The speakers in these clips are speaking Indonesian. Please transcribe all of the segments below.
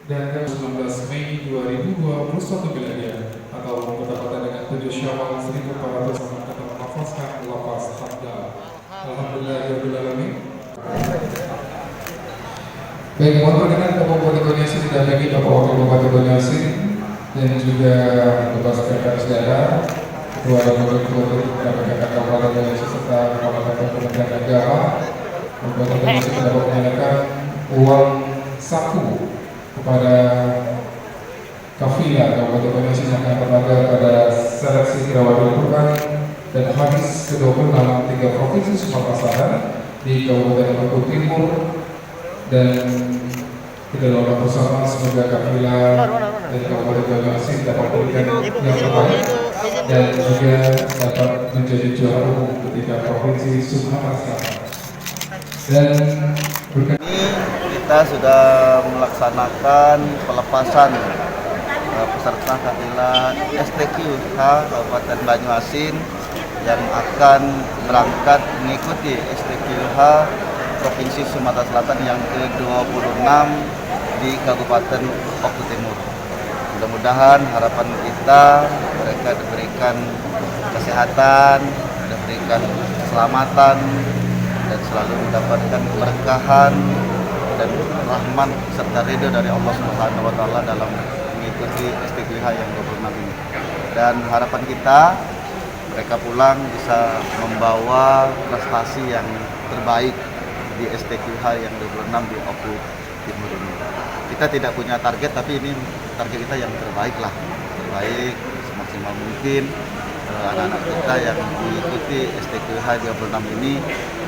dan 19 Mei 2021 miladiah atau bertepatan dengan 7 Syawal 1400 kita melafazkan lafaz hamdah. Alhamdulillahirobbilalamin. Baik, mohon perkenan Bapak Bupati Banyuasin didampingi Bapak Wakil Bupati Banyuasin dan juga Bapak Sekretaris Daerah, Ketua dan Wakil Ketua BPKK Kabupaten Banyuasin serta Kepala Kantor Kementerian Agama. Kabupaten Banyuasin dapat menyerahkan uang saku kepada kafilah Kabupaten Banyuasin yang akan berlaga pada seleksi Tirawati Quran dan hadis ke-26 3 provinsi Sumatera Selatan di Kabupaten Bengkulu Timur, dan kita doakan bersama semoga kafilah dari Kabupaten Banyuasin dapat memberikan yang terbaik dan juga dapat menjadi juara umum ketika provinsi Sumatera Selatan. Dan ini kita sudah melaksanakan pelepasan peserta kafilah STQH Kabupaten Banyuasin yang akan berangkat mengikuti STQH Provinsi Sumatera Selatan yang ke-26 di Kabupaten Oku Timur. Mudah-mudahan harapan kita mereka diberikan kesehatan, diberikan keselamatan, dan selalu mendapatkan keberkahan dan rahmat serta ridho dari Allah Subhanahu wa taala dalam mengikuti STQH yang 26 ini. Dan harapan kita mereka pulang bisa membawa prestasi yang terbaik di STQH yang 26 di Oku Timur ini. Kita tidak punya target, tapi ini target kita yang terbaik lah, terbaik semaksimal mungkin. Anak-anak kita yang mengikuti STQH 26 ini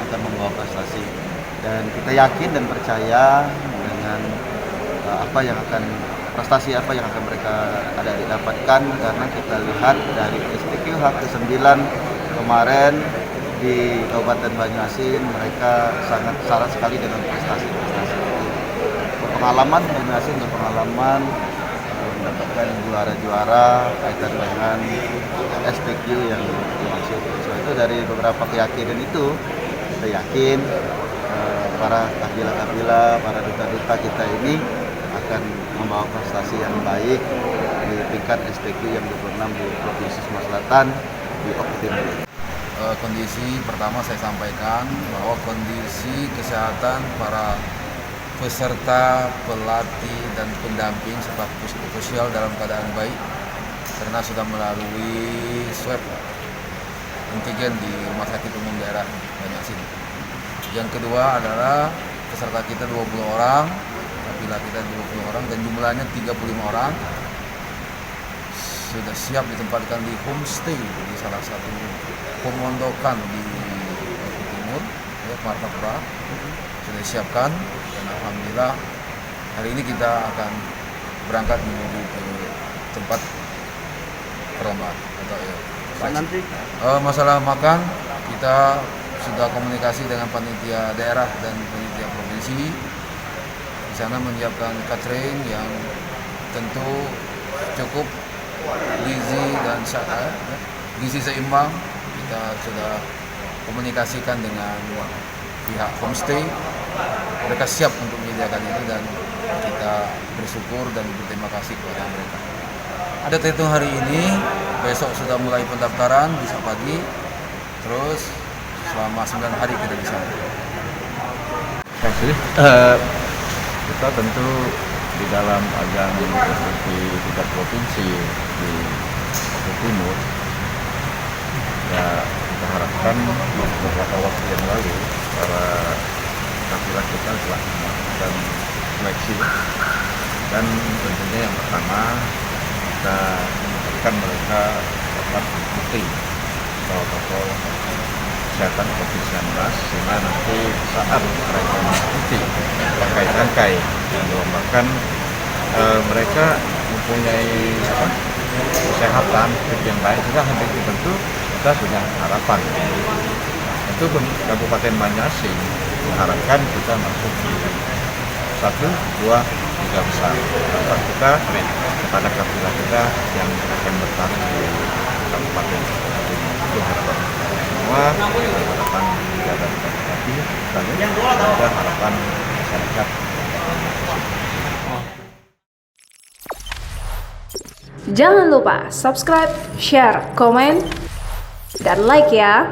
akan membawa prestasi, dan kita yakin dan percaya dengan prestasi apa yang akan mereka ada didapatkan, karena kita lihat dari STQH ke-9 kemarin di Kabupaten Banyuasin mereka sangat syarat sekali dengan prestasi-prestasi. Pengalaman Banyuasin berpengalaman mendapatkan juara-juara kaitan dengan STQ yang dimaksud. So, itu dari beberapa keyakinan itu kita yakin para kafilah-kafilah, para duta-duta kita ini akan membawa prestasi yang baik di tingkat STQ yang 26 di Provinsi Sumatera Selatan di Oku Timur. Kondisi pertama saya sampaikan bahwa kondisi kesehatan para peserta, pelatih, dan pendamping serta ofisial dalam keadaan baik karena sudah melalui swab antigen di Rumah Sakit Umum Daerah Banyuasin. Yang kedua adalah peserta kita 20 orang, kafilah kita 20 orang, dan jumlahnya 35 orang sudah siap ditempatkan di homestay di salah satu pemondokan di Oku Timur, ya, Martapura, sudah disiapkan, dan alhamdulillah hari ini kita akan berangkat menuju ke tempat perlombaan atau nanti masalah makan kita sudah komunikasi dengan panitia daerah dan panitia provinsi. Di sana menyiapkan catering yang tentu cukup gizi dan gizi seimbang. Kita sudah komunikasikan dengan pihak homestay, mereka siap untuk menyediakan itu, dan kita bersyukur dan berterima kasih kepada mereka. Ada terhitung hari ini, besok sudah mulai pendaftaran bisa pagi, terus selama 9 hari kita di sana. Kita tentu di dalam ajang seperti tingkat provinsi di Oku Timur, ya kita harapkan beberapa waktu yang lalu para kafilah kita telah melakukan seleksi, dan tentunya yang pertama kita menempatkan mereka dapat mengikuti protokol kesehatan COVID-19, sehingga nanti saat mereka mengikuti rangkaian yang dilombakan, mereka mempunyai kesehatan yang baik. Juga hal itu tentu kita punya harapan. Itu Kabupaten Banyuasin mengharapkan kita masuk di 1, 2, 3 besar. Harapan kita kepada kafilah kita yang akan bertarung di Kabupaten itu harapan semua, harapan kita dan harapan masyarakat. Jangan lupa subscribe, share, komen, dan like ya.